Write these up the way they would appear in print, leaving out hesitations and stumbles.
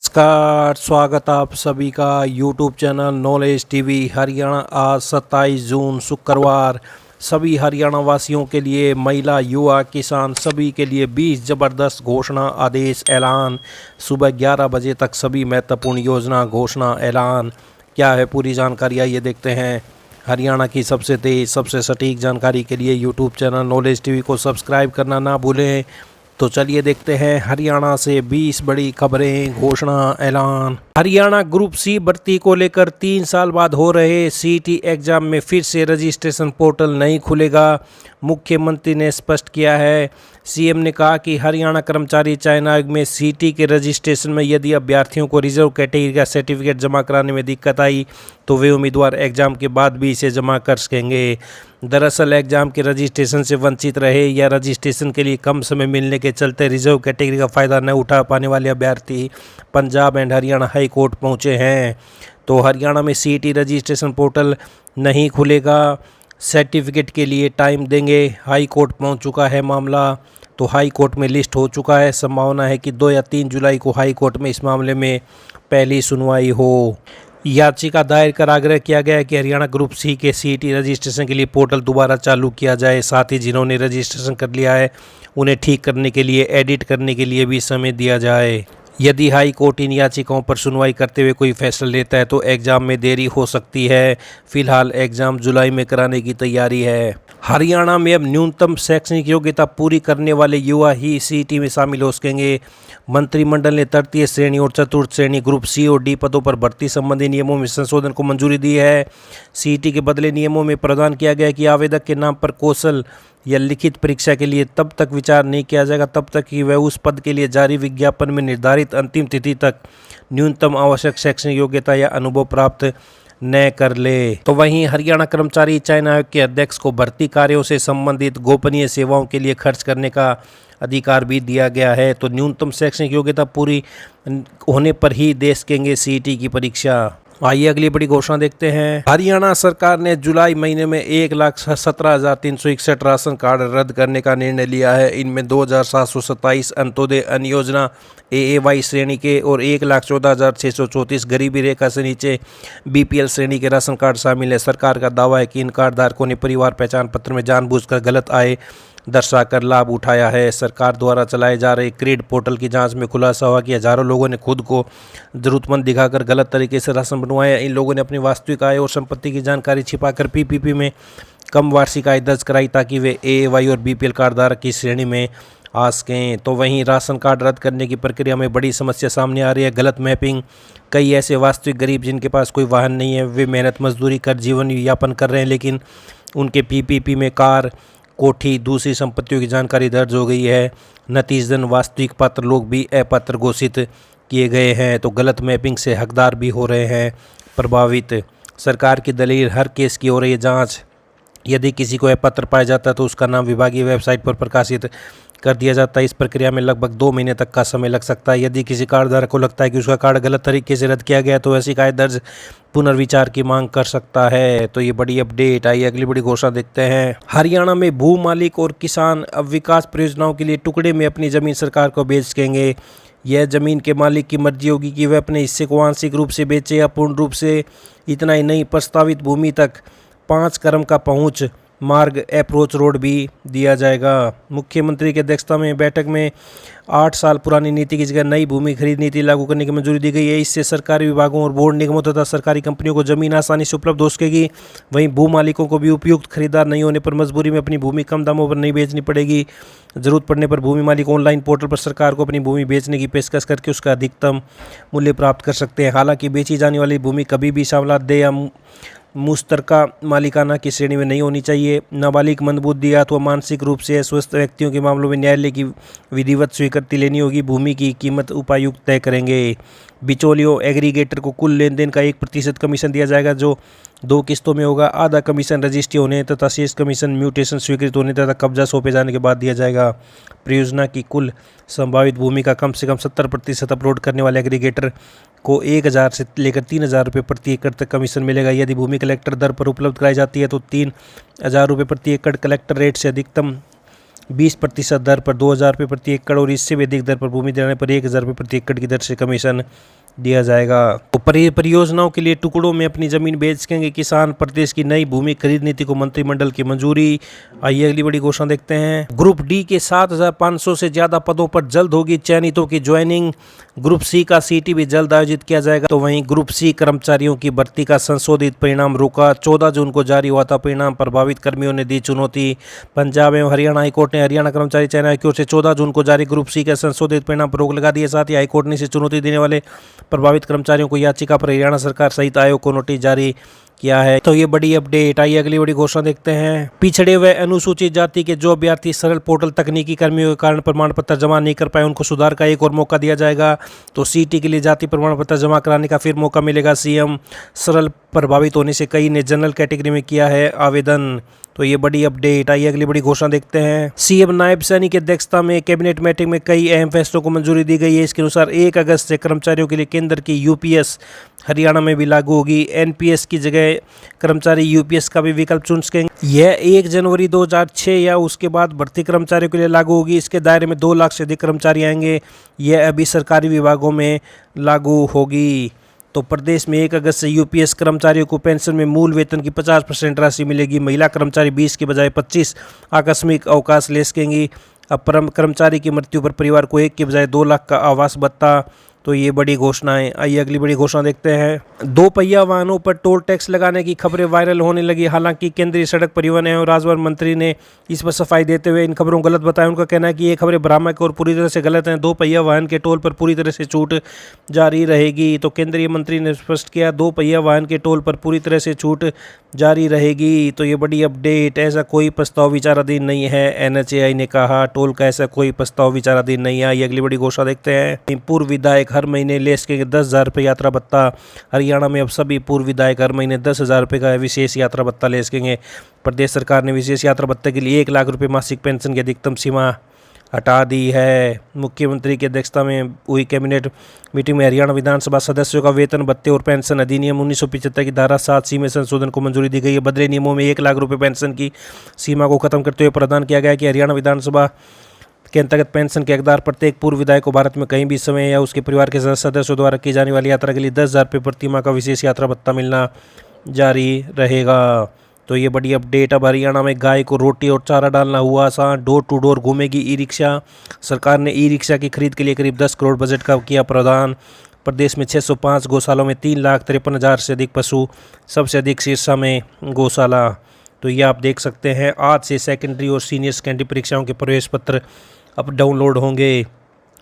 नमस्कार, स्वागत आप सभी का YouTube channel knowledge TV Haryana. आज 27 जून शुक्रवार सभी हरियाणा वासियों के लिए, महिला, युवा, किसान सभी के लिए 20 ज़बरदस्त घोषणा आदेश ऐलान। सुबह 11 बजे तक सभी महत्वपूर्ण योजना घोषणा ऐलान। क्या है पूरी जानकारी, आइए देखते हैं। हरियाणा की सबसे तेज़ सबसे सटीक जानकारी के लिए यूट्यूब चैनल नॉलेज टीवी को सब्सक्राइब करना ना भूलें। तो चलिए देखते हैं हरियाणा से 20 बड़ी खबरें, घोषणा, ऐलान। हरियाणा ग्रुप सी भर्ती को लेकर 3 साल बाद हो रहे सीईटी एग्जाम में फिर से रजिस्ट्रेशन पोर्टल नहीं खुलेगा, मुख्यमंत्री ने स्पष्ट किया है। सीएम ने कहा कि हरियाणा कर्मचारी चयन आयोग में सीईटी के रजिस्ट्रेशन में यदि अभ्यर्थियों को रिजर्व कैटेगरी का सर्टिफिकेट जमा कराने में दिक्कत आई तो वे उम्मीदवार एग्जाम के बाद भी इसे जमा कर सकेंगे। दरअसल एग्जाम के रजिस्ट्रेशन से वंचित रहे या रजिस्ट्रेशन के लिए कम समय मिलने के चलते रिजर्व कैटेगरी का फ़ायदा न उठा पाने वाले अभ्यर्थी Punjab and Haryana high court पहुंचे हैं। तो हरियाणा में सीईटी रजिस्ट्रेशन पोर्टल नहीं खुलेगा, सर्टिफिकेट के लिए टाइम देंगे। हाई कोर्ट पहुंच चुका है मामला, तो हाई कोर्ट में लिस्ट हो चुका है। संभावना है कि 2 या 3 जुलाई को हाई कोर्ट में इस मामले में पहली सुनवाई हो। याचिका दायर कर आग्रह किया गया है कि हरियाणा ग्रुप सी के सीईटी रजिस्ट्रेशन के लिए पोर्टल दोबारा चालू किया जाए। साथ ही जिन्होंने रजिस्ट्रेशन कर लिया है उन्हें ठीक करने के लिए, एडिट करने के लिए भी समय दिया जाए। यदि हाई कोर्ट इन याचिकाओं पर सुनवाई करते हुए कोई फैसला लेता है तो एग्जाम में देरी हो सकती है। फिलहाल एग्जाम जुलाई में कराने की तैयारी है। हरियाणा में अब न्यूनतम शैक्षणिक योग्यता पूरी करने वाले युवा ही सीईटी में शामिल हो सकेंगे। मंत्रिमंडल ने तृतीय श्रेणी और चतुर्थ श्रेणी ग्रुप सी और डी पदों पर भर्ती संबंधी नियमों में संशोधन को मंजूरी दी है। सीईटी के बदले नियमों में प्रावधान किया गया कि आवेदक के नाम पर कौशल या लिखित परीक्षा के लिए तब तक विचार नहीं किया जाएगा तब तक कि वह उस पद के लिए जारी विज्ञापन में निर्धारित अंतिम तिथि तक न्यूनतम आवश्यक शैक्षणिक योग्यता या अनुभव प्राप्त न कर ले। तो वहीं हरियाणा कर्मचारी चयन आयोग के अध्यक्ष को भर्ती कार्यों से संबंधित गोपनीय सेवाओं के लिए खर्च करने का अधिकार भी दिया गया है। तो न्यूनतम शैक्षणिक योग्यता पूरी होने पर ही दे सकेंगे सीईटी की परीक्षा। आइए अगली बड़ी घोषणा देखते हैं। हरियाणा सरकार ने जुलाई महीने में 1,17,361 राशन कार्ड रद्द करने का निर्णय लिया है। इनमें 2,727 अंत्योदय अन्न योजना AAY श्रेणी के और 1,14,634 गरीबी रेखा से नीचे BPL श्रेणी के राशन कार्ड शामिल है। सरकार का दावा है कि इन कार्ड धारकों ने परिवार पहचान पत्र में जानबूझकर गलत आय दर्शाकर लाभ उठाया है। सरकार द्वारा चलाए जा रहे क्रेड पोर्टल की जांच में खुलासा हुआ कि हजारों लोगों ने खुद को जरूरतमंद दिखाकर गलत तरीके से राशन बनवाया। इन लोगों ने अपनी वास्तविक आय और संपत्ति की जानकारी छिपाकर PPP में कम वार्षिक आय दर्ज कराई ताकि वे AAY और BPL कार्ड धारक की श्रेणी में आ सकें। तो वहीं राशन कार्ड रद्द करने की प्रक्रिया में बड़ी समस्या सामने आ रही है, गलत मैपिंग। कई ऐसे वास्तविक गरीब जिनके पास कोई वाहन नहीं है, वे मेहनत मजदूरी कर जीवन यापन कर रहे हैं, लेकिन उनके PPP में कार, कोठी, दूसरी संपत्तियों की जानकारी दर्ज हो गई है। नतीजतन वास्तविक पात्र लोग भी अपात्र घोषित किए गए हैं। तो गलत मैपिंग से हकदार भी हो रहे हैं प्रभावित। सरकार की दलील, हर केस की हो रही है जांच। यदि किसी को अपात्र पाया जाता है तो उसका नाम विभागीय वेबसाइट पर प्रकाशित कर दिया जाता है। इस प्रक्रिया में लगभग 2 महीने तक का समय लग सकता है। यदि किसी कार्डधारक को लगता है कि उसका कार्ड गलत तरीके से रद्द किया गया तो ऐसी शिकायत दर्ज पुनर्विचार की मांग कर सकता है। तो ये बड़ी अपडेट आई। अगली बड़ी घोषणा देखते हैं। हरियाणा में भू मालिक और किसान अब विकास परियोजनाओं के लिए टुकड़े में अपनी जमीन सरकार को बेच सकेंगे। यह जमीन के मालिक की मर्जी होगी कि वह अपने हिस्से को आंशिक रूप से बेचे या पूर्ण रूप से। इतना ही नहीं, प्रस्तावित भूमि तक 5 कदम का पहुंच मार्ग अप्रोच रोड भी दिया जाएगा। मुख्यमंत्री की अध्यक्षता में बैठक में 8 साल पुरानी नीति की जगह नई भूमि खरीद नीति लागू करने की मंजूरी दी गई है। इससे सरकारी विभागों और बोर्ड निगमों तथा सरकारी कंपनियों को जमीन आसानी से उपलब्ध हो सकेगी। वहीं भू मालिकों को भी उपयुक्त खरीदार नहीं होने पर मजबूरी में अपनी भूमि कम दामों पर नहीं बेचनी पड़ेगी। जरूरत पड़ने पर भूमि मालिक ऑनलाइन पोर्टल पर सरकार को अपनी भूमि बेचने की पेशकश करके उसका अधिकतम मूल्य प्राप्त कर सकते हैं। हालांकि बेची जाने वाली भूमि कभी भी सामलादेह या मुश्तरका मालिकाना की श्रेणी में नहीं होनी चाहिए। नाबालिग, मंदबुद्धि अथवा मानसिक रूप से अस्वस्थ व्यक्तियों के मामलों में न्यायालय की विधिवत स्वीकृति लेनी होगी। भूमि की कीमत उपायुक्त तय करेंगे। बिचौलियों, एग्रीगेटर को कुल लेन देन का 1% कमीशन दिया जाएगा जो 2 किस्तों में होगा। आधा कमीशन रजिस्ट्री होने तथा शेष कमीशन म्यूटेशन स्वीकृत होने तथा कब्जा सौंपे जाने के बाद दिया जाएगा। परियोजना की कुल संभावित भूमि का कम से कम 70% अपलोड करने वाले एग्रीगेटर को 1,000 से लेकर 3,000 रुपये प्रति एकड़ तक कमीशन मिलेगा। यदि भूमि कलेक्टर दर पर उपलब्ध कराई जाती है तो 3,000 रुपये प्रति एकड़ कलेक्टर रेट से अधिकतम 20% दर पर 2,000 रुपये प्रति एकड़ और इससे भी अधिक दर पर भूमि दिलाने पर 1,000 रुपये प्रति एकड़ की दर से कमीशन दिया जाएगा। तो परियोजनाओं के लिए टुकड़ों में अपनी जमीन बेच सकेंगे किसान। प्रदेश की नई भूमि खरीद नीति को मंत्रिमंडल की मंजूरी। आइए अगली बड़ी घोषणा देखते हैं। ग्रुप डी के 7,500 से ज्यादा पदों पर जल्द होगी चयनितों की ज्वाइनिंग। ग्रुप सी का सीटी भी जल्द आयोजित किया जाएगा। तो वहीं ग्रुप सी कर्मचारियों की भर्ती का संशोधित परिणाम रुका। 14 जून को जारी हुआ था परिणाम। प्रभावित कर्मियों ने दी चुनौती। पंजाब एवं हरियाणा हाईकोर्ट ने हरियाणा कर्मचारी चयन आयोग की ओर से 14 जून को जारी ग्रुप सी के संशोधित परिणाम पर रोक लगा दी है। साथ ही हाईकोर्ट ने इसे चुनौती देने वाले प्रभावित कर्मचारियों को याचिका पर हरियाणा सरकार सहित आयोग को नोटिस जारी किया है। तो ये बड़ी अपडेट। आइए अगली बड़ी घोषणा देखते हैं। पिछड़े व अनुसूचित जाति के जो अभ्यर्थी सरल पोर्टल तकनीकी कर्मियों के कारण प्रमाण पत्र जमा नहीं कर पाए उनको सुधार का एक और मौका दिया जाएगा। तो सीटी के लिए जाति प्रमाण पत्र जमा कराने का फिर मौका मिलेगा। सीएम सरल प्रभावित होने से कई ने जनरल कैटेगरी में किया है आवेदन। तो ये बड़ी अपडेट। आइए अगली बड़ी घोषणा देखते हैं। सीएम नायब सैनी की अध्यक्षता में कैबिनेट मीटिंग में कई अहम फैसलों को मंजूरी दी गई है। इसके अनुसार 1 अगस्त से कर्मचारियों के लिए केंद्र की यूपीएस हरियाणा में भी लागू होगी। एनपीएस की जगह कर्मचारी यूपीएस का भी विकल्प चुन सकेंगे। यह 1 जनवरी 2006 या उसके बाद भर्ती कर्मचारियों के लिए लागू होगी। इसके दायरे में 2 लाख से अधिक कर्मचारी आएंगे। यह अभी सरकारी विभागों में लागू होगी। तो प्रदेश में 1 अगस्त से यूपीएस कर्मचारियों को पेंशन में मूल वेतन की 50% राशि मिलेगी। महिला कर्मचारी 20 के बजाय 25 आकस्मिक अवकाश ले सकेंगी। अब कर्मचारी की मृत्यु पर परिवार को 1 के बजाय 2 लाख का आवास भत्ता। तो ये बड़ी घोषणाएं। आइए अगली बड़ी घोषणा देखते हैं। 2 पहिया वाहनों पर टोल टैक्स लगाने की खबरें वायरल होने लगी। हालांकि केंद्रीय सड़क परिवहन एवं राजमार्ग मंत्री ने इस पर सफाई देते हुए इन खबरों को गलत बताया। उनका कहना है कि ये खबरें भ्रामक और पूरी तरह से गलत हैं। 2 पहिया वाहन के टोल पर पूरी तरह से छूट जारी रहेगी। तो केंद्रीय मंत्री ने स्पष्ट किया 2 पहिया वाहन के टोल पर पूरी तरह से छूट जारी रहेगी। तो ये बड़ी अपडेट। ऐसा कोई प्रस्ताव विचाराधीन नहीं है। एनएचएआई ने कहा टोल का ऐसा कोई प्रस्ताव विचाराधीन नहीं है। ये अगली बड़ी घोषणा देखते हैं। पूर्व विधायक हर महीने ले सकेंगे 10,000 रुपये यात्रा भत्ता। हरियाणा में अब सभी पूर्व विधायक हर महीने 10,000 रुपये का विशेष यात्रा भत्ता ले सकेंगे। प्रदेश सरकार ने विशेष यात्रा भत्ते के लिए 1 लाख रुपये मासिक पेंशन की अधिकतम सीमा हटा दी है। मुख्यमंत्री की अध्यक्षता में हुई कैबिनेट मीटिंग में हरियाणा विधानसभा सदस्यों का वेतन भत्ते और पेंशन अधिनियम 1975 की धारा 7C में संशोधन को मंजूरी दी गई है। बदले नियमों में 1 लाख रुपये पेंशन की सीमा को खत्म करते हुए प्रावधान किया गया है कि हरियाणा विधानसभा के अंतर्गत पेंशन के हकदार प्रत्येक पूर्व विधायक को भारत में कहीं भी समय या उसके परिवार के सदस्यों द्वारा की जाने वाली यात्रा के लिए 10,000 रुपये प्रति माह का विशेष यात्रा भत्ता मिलना जारी रहेगा। तो ये बड़ी अपडेट। अब हरियाणा में गाय को रोटी और चारा डालना हुआ आसान। डोर टू डोर घूमेगी ई रिक्शा। सरकार ने ई रिक्शा की खरीद के लिए करीब 10 करोड़ बजट का किया प्रावधान। प्रदेश में 605 गौशालों में 3,53,000 से अधिक पशु। सबसे अधिक सिरसा में गौशाला। तो ये आप देख सकते हैं। आज से सेकेंडरी और सीनियर सेकेंडरी परीक्षाओं के प्रवेश पत्र अब डाउनलोड होंगे।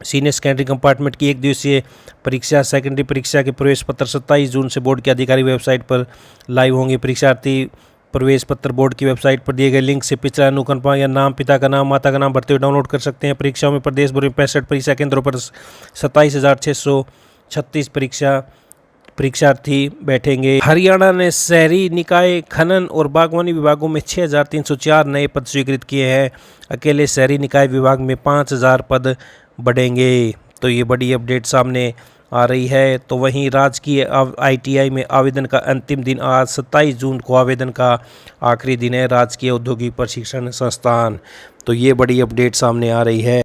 सीनियर सेकेंडरी कंपार्टमेंट की 1 दिवसीय परीक्षा सेकेंडरी परीक्षा के प्रवेश पत्र 27 जून से बोर्ड की आधिकारिक वेबसाइट पर लाइव होंगे। परीक्षार्थी प्रवेश पत्र बोर्ड की वेबसाइट पर दिए गए लिंक से पिछला अनुकंपा या नाम, पिता का नाम, माता का नाम भरते हुए डाउनलोड कर सकते हैं। परीक्षाओं में प्रदेश भर में 65 परीक्षा केंद्रों पर 27,636 परीक्षार्थी बैठेंगे। हरियाणा ने शहरी निकाय, खनन और बागवानी विभागों में 6,304 नए पद स्वीकृत किए हैं। अकेले शहरी निकाय विभाग में 5,000 पद बढ़ेंगे। तो ये बड़ी अपडेट सामने आ रही है। तो वहीं राजकीय ITI में आवेदन का अंतिम दिन आज 27 जून को आवेदन का आखिरी दिन है। राजकीय औद्योगिक प्रशिक्षण संस्थान। तो ये बड़ी अपडेट सामने आ रही है।